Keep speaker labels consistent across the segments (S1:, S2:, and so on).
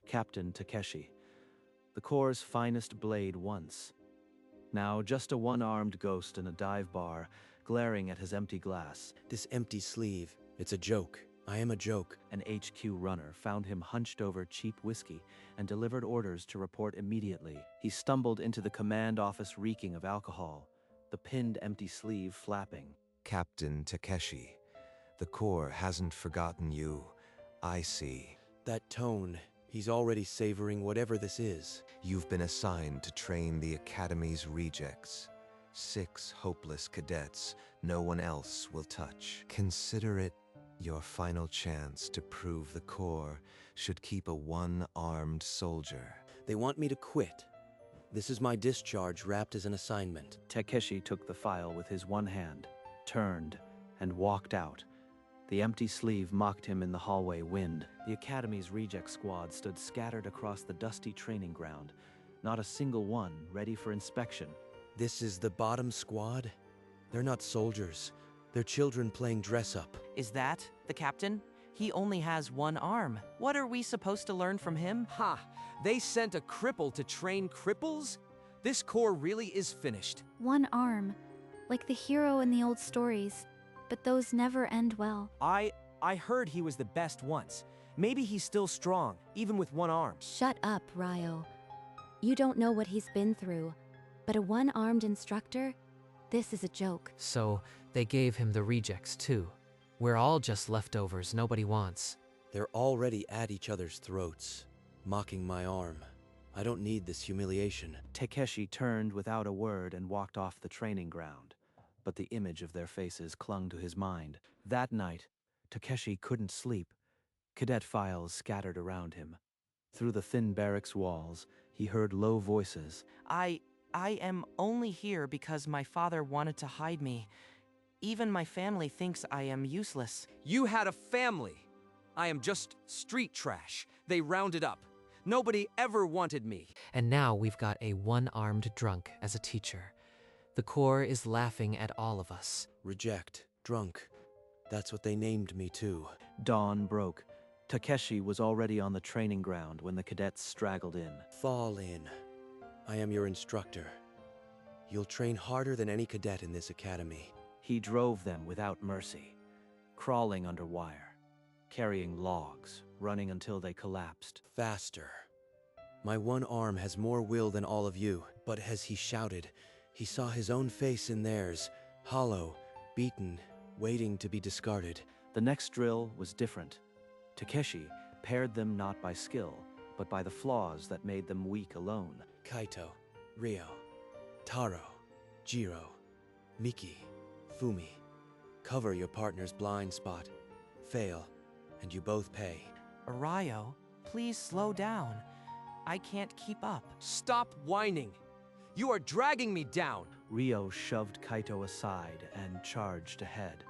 S1: Captain Takeshi, the Corps' finest blade once. Now just a one-armed ghost in a dive bar, glaring at his empty glass.
S2: This empty sleeve, it's a joke. I am a joke.
S1: An HQ runner found him hunched over cheap whiskey and delivered orders to report immediately. He stumbled into the command office reeking of alcohol, the pinned empty sleeve flapping.
S3: Captain Takeshi, the Corps hasn't forgotten you. I see.
S2: That tone, he's already savoring whatever this is.
S3: You've been assigned to train the Academy's rejects. 6 hopeless cadets no one else will touch. Consider it your final chance to prove the Corps should keep a one-armed soldier.
S2: They want me to quit. This is my discharge wrapped as an assignment.
S1: Takeshi took the file with his one hand, turned, and walked out. The empty sleeve mocked him in the hallway wind. The Academy's reject squad stood scattered across the dusty training ground, not a single one ready for inspection.
S2: This is the bottom squad? They're not soldiers. They're children playing dress-up.
S4: Is that the captain? He only has one arm. What are we supposed to learn from him?
S5: Ha! They sent a cripple to train cripples? This Corps really is finished.
S6: One arm, like the hero in the old stories, but those never end well.
S5: I heard he was the best once. Maybe he's still strong, even with one arm.
S7: Shut up, Ryo. You don't know what he's been through. But a one-armed instructor? This is a joke.
S8: So, they gave him the rejects too. We're all just leftovers nobody wants.
S2: They're already at each other's throats, mocking my arm. I don't need this humiliation.
S1: Takeshi turned without a word and walked off the training ground, but the image of their faces clung to his mind. That night, Takeshi couldn't sleep. Cadet files scattered around him. Through the thin barracks walls, he heard low voices.
S4: I am only here because my father wanted to hide me. Even my family thinks I am useless.
S5: You had a family. I am just street trash. They rounded up. Nobody ever wanted me.
S8: And now we've got a one-armed drunk as a teacher. The Corps is laughing at all of us.
S2: Reject. Drunk. That's what they named me too.
S1: Dawn broke. Takeshi was already on the training ground when the cadets straggled in.
S2: Fall in. I am your instructor. You'll train harder than any cadet in this academy.
S1: He drove them without mercy, crawling under wire, carrying logs, running until they collapsed.
S2: Faster. My one arm has more will than all of you, but as he shouted, he saw his own face in theirs, hollow, beaten, waiting to be discarded.
S1: The next drill was different. Takeshi paired them not by skill, but by the flaws that made them weak alone.
S2: Kaito, Ryo, Taro, Jiro, Miki, Fumi. Cover your partner's blind spot. Fail, and you both pay.
S4: Ryo, please slow down. I can't keep up.
S5: Stop whining. You are dragging me down.
S1: Ryo shoved Kaito aside and charged ahead.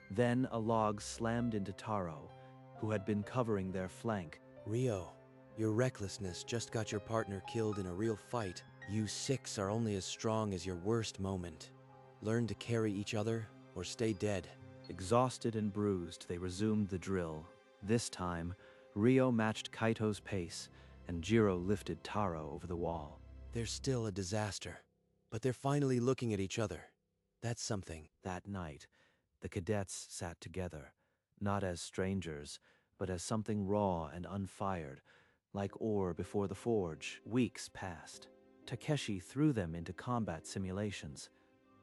S1: Then a log slammed into Taro, who had been covering their flank.
S2: Ryo, your recklessness just got your partner killed in a real fight. You 6 are only as strong as your worst moment. Learn to carry each other or stay dead.
S1: Exhausted and bruised, they resumed the drill. This time, Ryo matched Kaito's pace, and Jiro lifted Taro over the wall.
S2: They're still a disaster, but they're finally looking at each other. That's something.
S1: That night, the cadets sat together, not as strangers, but as something raw and unfired, like ore before the forge. Weeks passed. Takeshi threw them into combat simulations.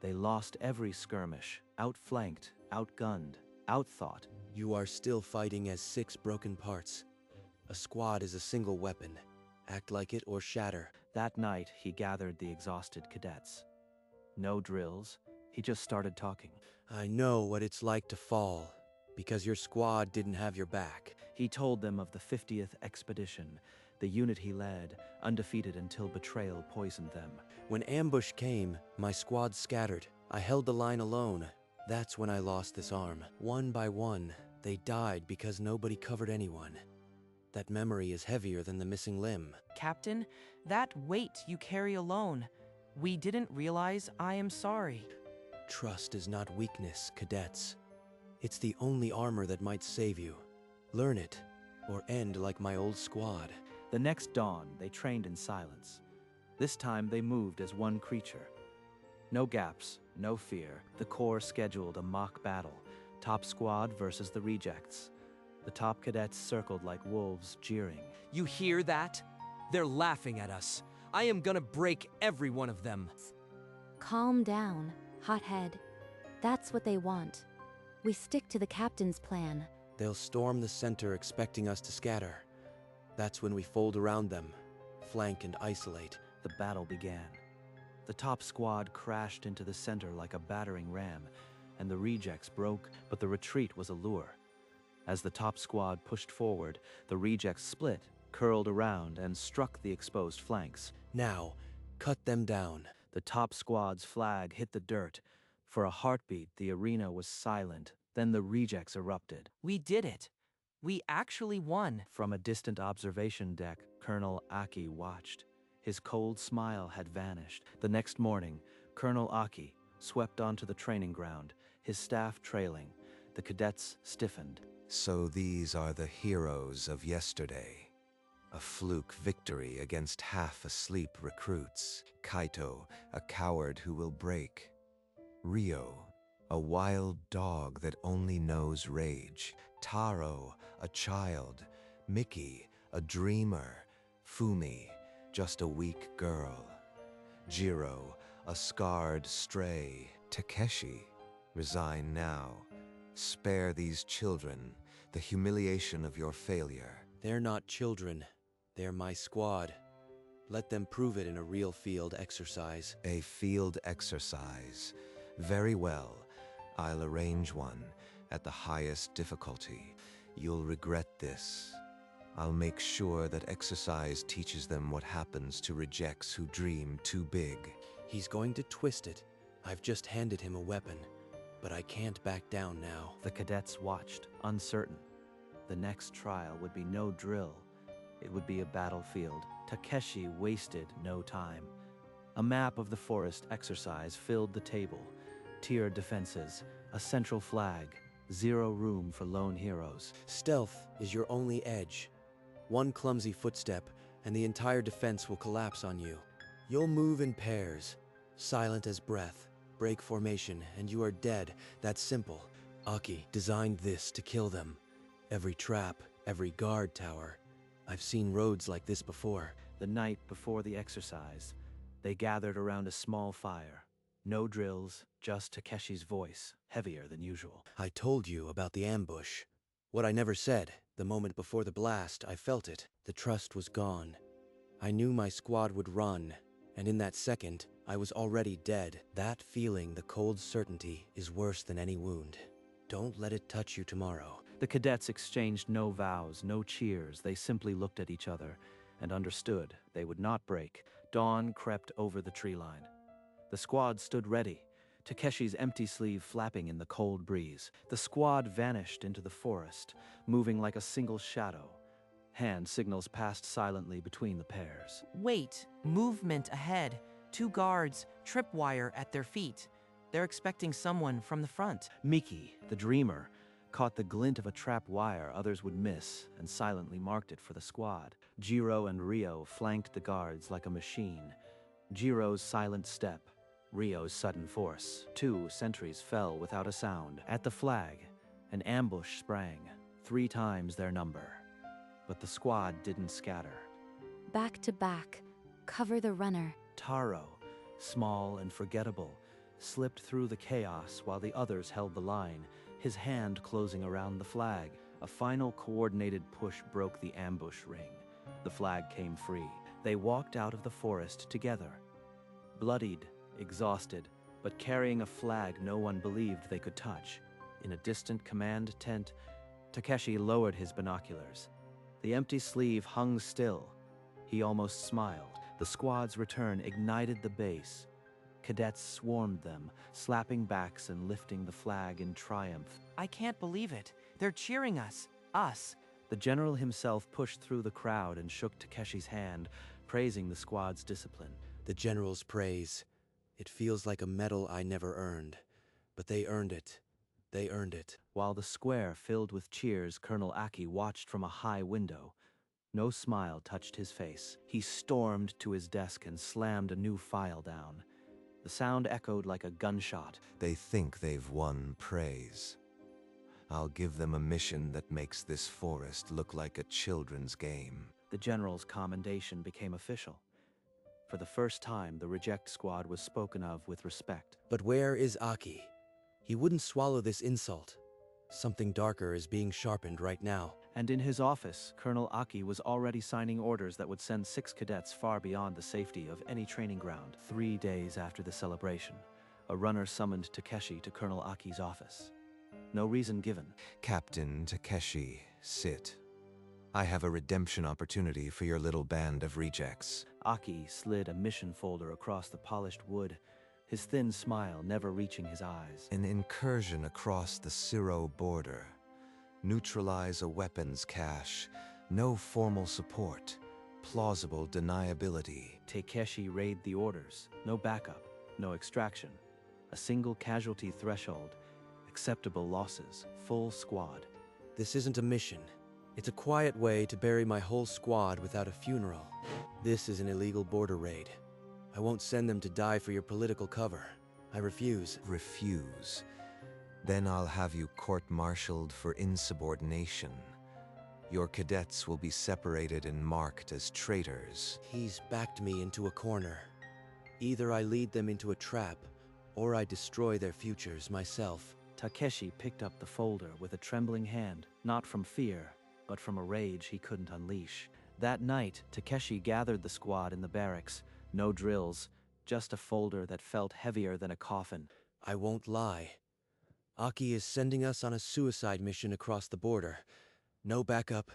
S1: They lost every skirmish, outflanked, outgunned, outthought.
S2: You are still fighting as 6 broken parts. A squad is a single weapon. Act like it or shatter.
S1: That night, he gathered the exhausted cadets. No drills, he just started talking.
S2: I know what it's like to fall, because your squad didn't have your back.
S1: He told them of the 50th expedition, the unit he led, undefeated until betrayal poisoned them.
S2: When ambush came, my squad scattered. I held the line alone. That's when I lost this arm. One by one, they died because nobody covered anyone. That memory is heavier than the missing limb.
S4: Captain, that weight you carry alone. We didn't realize. I am sorry.
S2: Trust is not weakness, cadets. It's the only armor that might save you. Learn it, or end like my old squad.
S1: The next dawn, they trained in silence. This time they moved as one creature. No gaps, no fear. The Corps scheduled a mock battle, top squad versus the rejects. The top cadets circled like wolves, jeering.
S5: You hear that? They're laughing at us. I am gonna break every one of them.
S7: Calm down, hothead. That's what they want. We stick to the captain's plan.
S2: They'll storm the center expecting us to scatter. That's when we fold around them, flank and isolate.
S1: The battle began. The top squad crashed into the center like a battering ram, and the rejects broke, but the retreat was a lure. As the top squad pushed forward, the rejects split, curled around, and struck the exposed flanks.
S2: Now, cut them down.
S1: The top squad's flag hit the dirt. For a heartbeat, the arena was silent. Then the rejects erupted.
S4: We did it. We actually won.
S1: From a distant observation deck, Colonel Aki watched. His cold smile had vanished. The next morning, Colonel Aki swept onto the training ground, his staff trailing. The cadets stiffened.
S3: So these are the heroes of yesterday. A fluke victory against half-asleep recruits. Kaito, a coward who will break. Rio, a wild dog that only knows rage. Taro, a child. Miki, a dreamer. Fumi, just a weak girl. Jiro, a scarred stray. Takeshi, resign now. Spare these children the humiliation of your failure.
S2: They're not children. They're my squad. Let them prove it in a real field exercise.
S3: A field exercise. Very well. I'll arrange one at the highest difficulty. You'll regret this. I'll make sure that exercise teaches them what happens to rejects who dream too big.
S2: He's going to twist it. I've just handed him a weapon, but I can't back down now.
S1: The cadets watched, uncertain. The next trial would be no drill. It would be a battlefield. Takeshi wasted no time. A map of the forest exercise filled the table. Tiered defenses, a central flag, zero room for lone heroes.
S2: Stealth is your only edge. One clumsy footstep, and the entire defense will collapse on you. You'll move in pairs, silent as breath, break formation, and you are dead. That's simple. Aki designed this to kill them. Every trap, every guard tower. I've seen roads like this before.
S1: The night before the exercise, they gathered around a small fire. No drills, just Takeshi's voice, heavier than usual.
S2: I told you about the ambush. What I never said, the moment before the blast, I felt it. The trust was gone. I knew my squad would run, and in that second, I was already dead. That feeling, the cold certainty, is worse than any wound. Don't let it touch you tomorrow.
S1: The cadets exchanged no vows, no cheers. They simply looked at each other and understood they would not break. Dawn crept over the tree line. The squad stood ready, Takeshi's empty sleeve flapping in the cold breeze. The squad vanished into the forest, moving like a single shadow. Hand signals passed silently between the pairs.
S4: Wait, movement ahead. 2 guards, tripwire at their feet. They're expecting someone from the front.
S1: Miki, the dreamer, caught the glint of a trap wire others would miss and silently marked it for the squad. Jiro and Rio flanked the guards like a machine. Jiro's silent step, Rio's sudden force. 2 sentries fell without a sound. At the flag, an ambush sprang, 3 times their number. But the squad didn't scatter.
S7: Back to back. Cover the runner.
S1: Taro, small and forgettable, slipped through the chaos while the others held the line, his hand closing around the flag. A final coordinated push broke the ambush ring. The flag came free. They walked out of the forest together. Bloodied, exhausted, but carrying a flag no one believed they could touch. In a distant command tent, Takeshi lowered his binoculars. The empty sleeve hung still. He almost smiled. The squad's return ignited the base. Cadets swarmed them, slapping backs and lifting the flag in triumph.
S4: I can't believe it. They're cheering us. Us.
S1: The general himself pushed through the crowd and shook Takeshi's hand, praising the squad's discipline.
S2: The general's praise. It feels like a medal I never earned. But they earned it. They earned it.
S1: While the square filled with cheers, Colonel Aki watched from a high window. No smile touched his face. He stormed to his desk and slammed a new file down. The sound echoed like a gunshot.
S3: They think they've won praise. I'll give them a mission that makes this forest look like a children's game.
S1: The general's commendation became official. For the first time, the Reject Squad was spoken of with respect.
S2: But where is Aki? He wouldn't swallow this insult. Something darker is being sharpened right now.
S1: And in his office, Colonel Aki was already signing orders that would send 6 cadets far beyond the safety of any training ground. 3 days after the celebration, a runner summoned Takeshi to Colonel Aki's office. No reason given.
S3: Captain Takeshi, sit. I have a redemption opportunity for your little band of rejects.
S1: Aki slid a mission folder across the polished wood, his thin smile never reaching his eyes.
S3: An incursion across the Siro border. Neutralize a weapons cache. No formal support. Plausible deniability.
S1: Takeshi read the orders. No backup, no extraction. A single casualty threshold. Acceptable losses. Full squad.
S2: This isn't a mission. It's a quiet way to bury my whole squad without a funeral. This is an illegal border raid. I won't send them to die for your political cover. I refuse.
S3: Refuse. Then I'll have you court-martialed for insubordination. Your cadets will be separated and marked as traitors.
S2: He's backed me into a corner. Either I lead them into a trap, or I destroy their futures myself.
S1: Takeshi picked up the folder with a trembling hand, not from fear, but from a rage he couldn't unleash. That night, Takeshi gathered the squad in the barracks. No drills, just a folder that felt heavier than a coffin.
S2: I won't lie. Aki is sending us on a suicide mission across the border. No backup,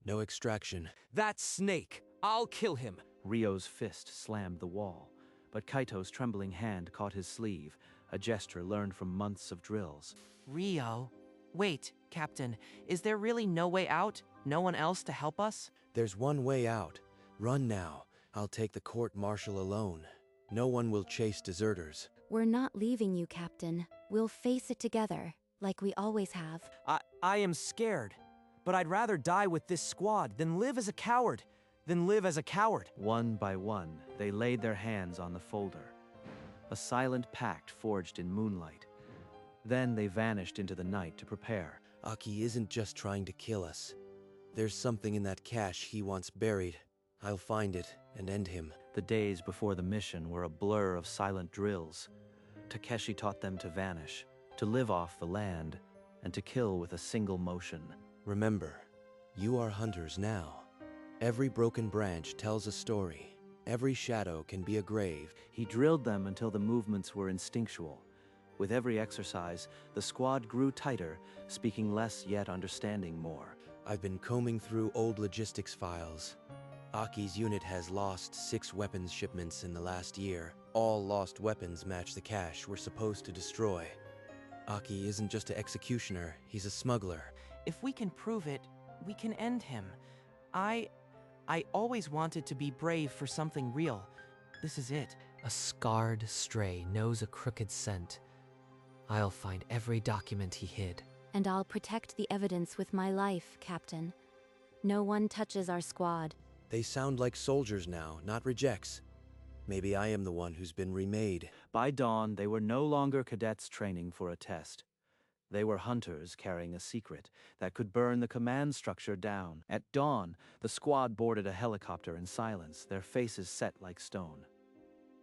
S2: no extraction.
S5: That snake! I'll kill him!
S1: Ryo's fist slammed the wall, but Kaito's trembling hand caught his sleeve, a gesture learned from months of drills.
S4: Ryo? Wait, Captain, is there really no way out? No one else to help us?
S2: There's one way out. Run now. I'll take the court-martial alone. No one will chase deserters.
S7: We're not leaving you, Captain. We'll face it together, like we always have.
S5: I am scared, but I'd rather die with this squad than live as a coward.
S1: One by one, they laid their hands on the folder. A silent pact forged in moonlight. Then they vanished into the night to prepare.
S2: Aki isn't just trying to kill us. There's something in that cache he wants buried. I'll find it and end him.
S1: The days before the mission were a blur of silent drills. Takeshi taught them to vanish, to live off the land, and to kill with a single motion.
S2: Remember, you are hunters now. Every broken branch tells a story. Every shadow can be a grave.
S1: He drilled them until the movements were instinctual. With every exercise, the squad grew tighter, speaking less yet understanding more.
S2: I've been combing through old logistics files. Aki's unit has lost 6 weapons shipments in the last year. All lost weapons match the cache we're supposed to destroy. Aki isn't just an executioner, he's a smuggler.
S4: If we can prove it, we can end him. I always wanted to be brave for something real. This is it.
S8: A scarred stray knows a crooked scent. I'll find every document he hid.
S7: And I'll protect the evidence with my life, Captain. No one touches our squad.
S2: They sound like soldiers now, not rejects. Maybe I am the one who's been remade.
S1: By dawn, they were no longer cadets training for a test. They were hunters carrying a secret that could burn the command structure down. At dawn, the squad boarded a helicopter in silence, their faces set like stone.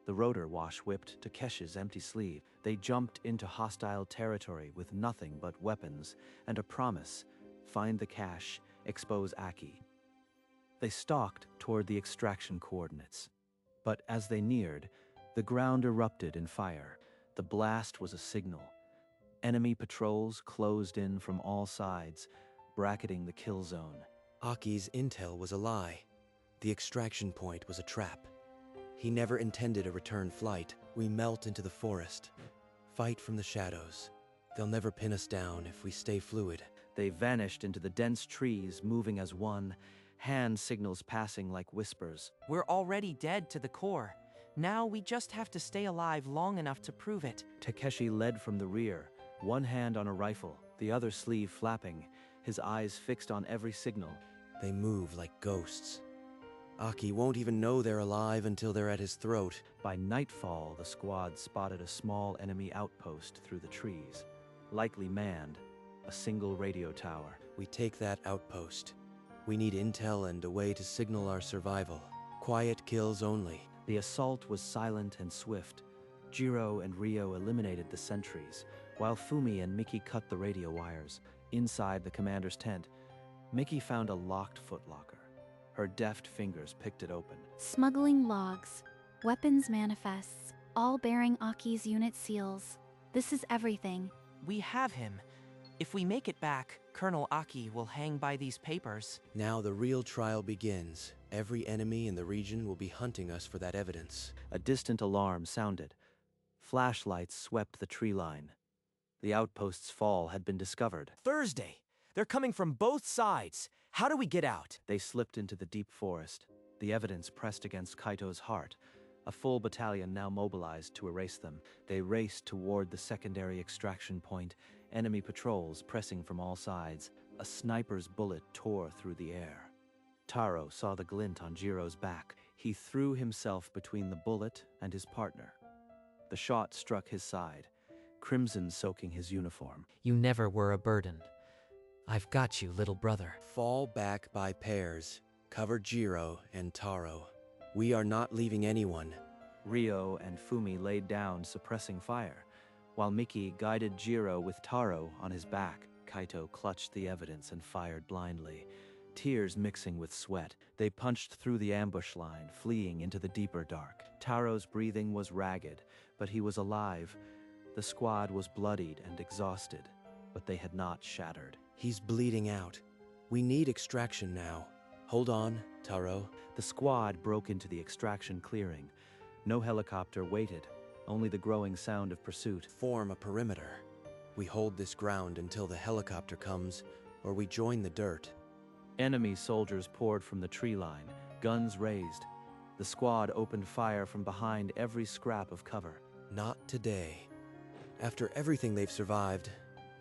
S1: The rotor wash whipped Takeshi's empty sleeve. They jumped into hostile territory with nothing but weapons and a promise: find the cache, expose Aki. They stalked toward the extraction coordinates. But as they neared, the ground erupted in fire. The blast was a signal. Enemy patrols closed in from all sides, bracketing the kill zone.
S2: Aki's intel was a lie. The extraction point was a trap. He never intended a return flight. We melt into the forest. Fight from the shadows. They'll never pin us down if we stay fluid.
S1: They vanished into the dense trees, moving as one, hand signals passing like whispers.
S4: We're already dead to the core. Now we just have to stay alive long enough to prove it.
S1: Takeshi led from the rear, one hand on a rifle, the other sleeve flapping, his eyes fixed on every signal.
S2: They move like ghosts. Aki won't even know they're alive until they're at his throat.
S1: By nightfall, the squad spotted a small enemy outpost through the trees. Likely manned, a single radio tower.
S2: We take that outpost. We need intel and a way to signal our survival. Quiet kills only.
S1: The assault was silent and swift. Jiro and Ryo eliminated the sentries, while Fumi and Miki cut the radio wires. Inside the commander's tent, Miki found a locked footlocker. Her deft fingers picked it open.
S6: Smuggling logs, weapons manifests, all bearing Aki's unit seals. This is everything.
S4: We have him. If we make it back, Colonel Aki will hang by these papers.
S2: Now the real trial begins. Every enemy in the region will be hunting us for that evidence.
S1: A distant alarm sounded. Flashlights swept the tree line. The outpost's fall had been discovered.
S5: Thursday! They're coming from both sides. How do we get out?
S1: They slipped into the deep forest. The evidence pressed against Kaito's heart. A full battalion now mobilized to erase them. They raced toward the secondary extraction point, enemy patrols pressing from all sides. A sniper's bullet tore through the air. Taro saw the glint on Jiro's back. He threw himself between the bullet and his partner. The shot struck his side, crimson soaking his uniform.
S8: You never were a burden. I've got you, little brother.
S2: Fall back by pairs. Cover Jiro and Taro. We are not leaving anyone.
S1: Ryo and Fumi laid down, suppressing fire, while Miki guided Jiro with Taro on his back. Kaito clutched the evidence and fired blindly, tears mixing with sweat. They punched through the ambush line, fleeing into the deeper dark. Taro's breathing was ragged, but he was alive. The squad was bloodied and exhausted, but they had not shattered.
S2: He's bleeding out. We need extraction now. Hold on, Taro.
S1: The squad broke into the extraction clearing. No helicopter waited, only the growing sound of pursuit.
S2: Form a perimeter. We hold this ground until the helicopter comes, or we join the dirt.
S1: Enemy soldiers poured from the tree line, guns raised. The squad opened fire from behind every scrap of cover.
S2: Not today. After everything they've survived,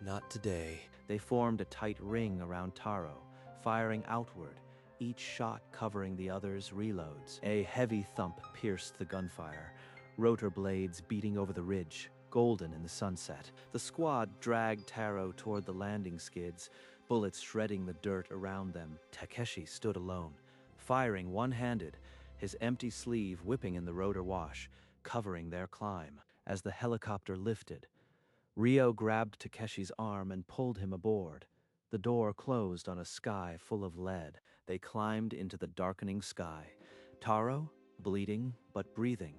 S2: not today.
S1: They formed a tight ring around Taro, firing outward, each shot covering the other's reloads. A heavy thump pierced the gunfire, rotor blades beating over the ridge, golden in the sunset. The squad dragged Taro toward the landing skids, bullets shredding the dirt around them. Takeshi stood alone, firing one-handed, his empty sleeve whipping in the rotor wash, covering their climb. As the helicopter lifted, Ryo grabbed Takeshi's arm and pulled him aboard. The door closed on a sky full of lead. They climbed into the darkening sky. Taro, bleeding but breathing.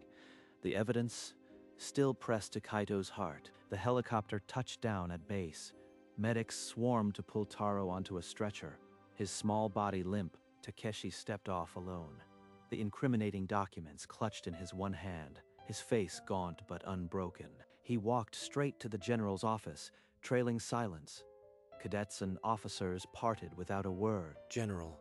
S1: The evidence still pressed to Kaito's heart. The helicopter touched down at base. Medics swarmed to pull Taro onto a stretcher. His small body limp, Takeshi stepped off alone. The incriminating documents clutched in his one hand, his face gaunt but unbroken. He walked straight to the general's office, trailing silence. Cadets and officers parted without a word.
S2: General,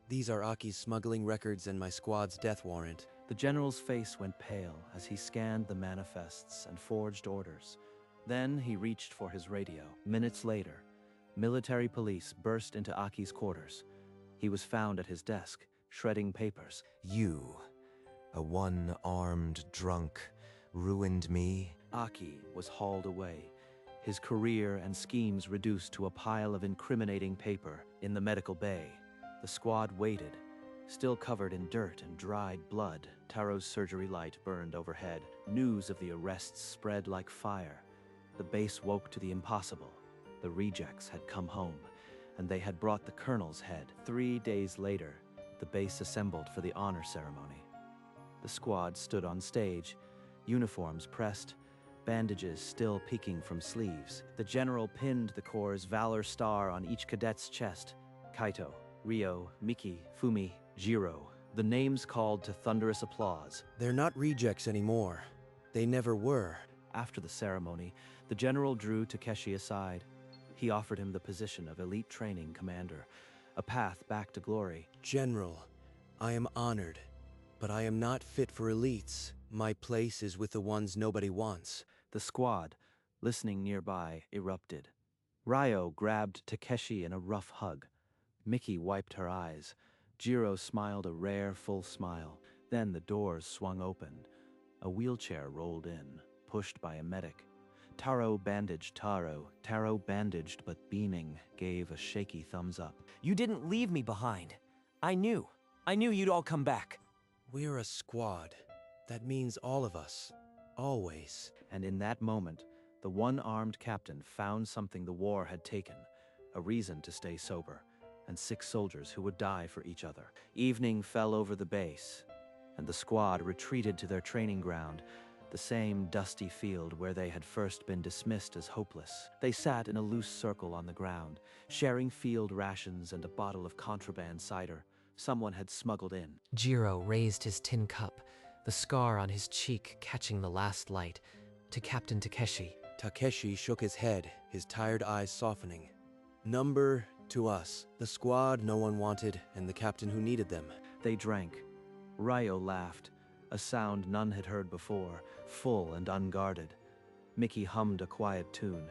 S2: these are Aki's smuggling records and my squad's death warrant.
S1: The general's face went pale as he scanned the manifests and forged orders. Then he reached for his radio. Minutes later, military police burst into Aki's quarters. He was found at his desk, shredding papers.
S3: You, a one-armed drunk, ruined me?
S1: Aki was hauled away, his career and schemes reduced to a pile of incriminating paper in the medical bay. The squad waited, still covered in dirt and dried blood. Taro's surgery light burned overhead. News of the arrests spread like fire. The base woke to the impossible. The rejects had come home, and they had brought the colonel's head. 3 days later, the base assembled for the honor ceremony. The squad stood on stage, uniforms pressed, bandages still peeking from sleeves. The general pinned the Corps' Valor Star on each cadet's chest. Kaito, Ryo, Miki, Fumi, Jiro. The names called to thunderous applause.
S2: They're not rejects anymore. They never were.
S1: After the ceremony, the general drew Takeshi aside. He offered him the position of elite training commander, a path back to glory.
S2: General, I am honored, but I am not fit for elites. My place is with the ones nobody wants.
S1: The squad, listening nearby, erupted. Ryo grabbed Takeshi in a rough hug. Mickey wiped her eyes. Jiro smiled a rare, full smile. Then the doors swung open. A wheelchair rolled in, pushed by a medic. Taro bandaged Taro. Taro, bandaged but beaming, gave a shaky thumbs up.
S5: You didn't leave me behind. I knew you'd all come back.
S2: We're a squad. That means all of us. Always.
S1: And in that moment, the one-armed captain found something the war had taken, a reason to stay sober, and 6 soldiers who would die for each other. Evening fell over the base, and the squad retreated to their training ground, the same dusty field where they had first been dismissed as hopeless. They sat in a loose circle on the ground, sharing field rations and a bottle of contraband cider someone had smuggled in.
S8: Jiro raised his tin cup, the scar on his cheek catching the last light, to Captain Takeshi.
S2: Takeshi shook his head, his tired eyes softening. Number to us, the squad no one wanted and the captain who needed them.
S1: They drank. Ryo laughed, a sound none had heard before, full and unguarded. Mickey hummed a quiet tune.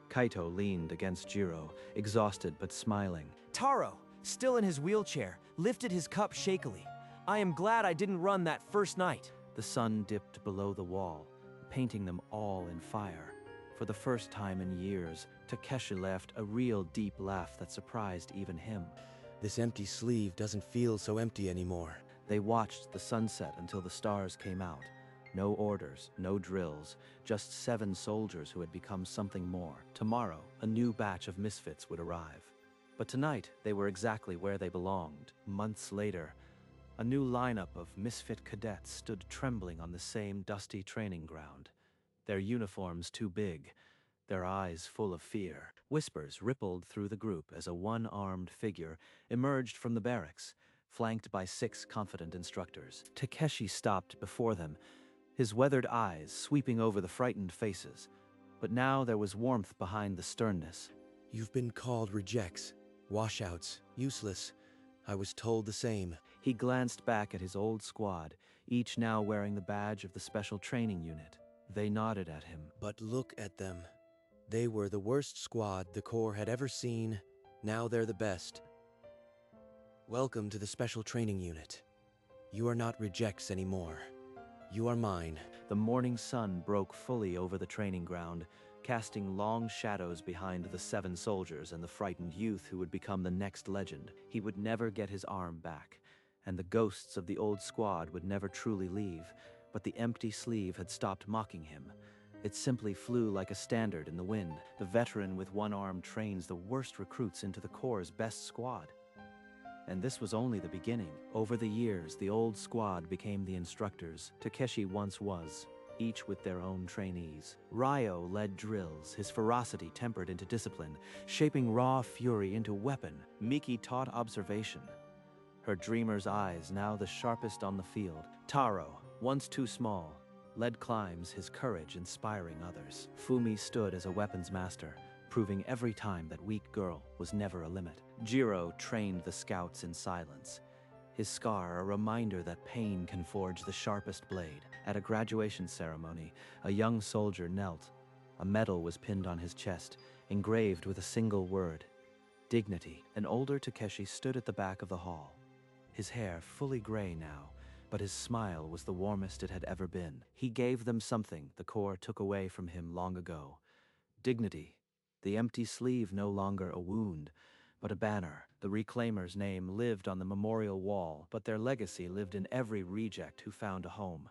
S1: Kaito leaned against Jiro, exhausted but smiling.
S5: Taro, still in his wheelchair, lifted his cup shakily. I am glad I didn't run that first night.
S1: The sun dipped below the wall, painting them all in fire. For the first time in years, Takeshi left a real deep laugh that surprised even him.
S2: This empty sleeve doesn't feel so empty anymore.
S1: They watched the sunset until the stars came out. No orders, no drills, just 7 soldiers who had become something more. Tomorrow, a new batch of misfits would arrive. But tonight, they were exactly where they belonged. Months later, a new lineup of misfit cadets stood trembling on the same dusty training ground. Their uniforms too big, their eyes full of fear. Whispers rippled through the group as a one-armed figure emerged from the barracks, flanked by 6 confident instructors. Takeshi stopped before them, his weathered eyes sweeping over the frightened faces. But now there was warmth behind the sternness.
S2: You've been called rejects, washouts, useless. I was told the same.
S1: He glanced back at his old squad, each now wearing the badge of the Special Training Unit. They nodded at him.
S2: But look at them. They were the worst squad the Corps had ever seen. Now they're the best. Welcome to the Special Training Unit. You are not rejects anymore. You are mine.
S1: The morning sun broke fully over the training ground, casting long shadows behind the 7 soldiers and the frightened youth who would become the next legend. He would never get his arm back, and the ghosts of the old squad would never truly leave, but the empty sleeve had stopped mocking him. It simply flew like a standard in the wind. The veteran with one arm trains the worst recruits into the Corps' best squad. And this was only the beginning. Over the years, the old squad became the instructors Takeshi once was, each with their own trainees. Ryo led drills, his ferocity tempered into discipline, shaping raw fury into weapon. Miki taught observation, her dreamer's eyes now the sharpest on the field. Taro, once too small, led climbs, his courage inspiring others. Fumi stood as a weapons master, proving every time that weak girl was never a limit. Jiro trained the scouts in silence, his scar a reminder that pain can forge the sharpest blade. At a graduation ceremony, a young soldier knelt. A medal was pinned on his chest, engraved with a single word: dignity. An older Takeshi stood at the back of the hall, his hair fully gray now, but his smile was the warmest it had ever been. He gave them something the Corps took away from him long ago: dignity. The empty sleeve no longer a wound, but a banner. The reclaimer's name lived on the memorial wall, but their legacy lived in every reject who found a home.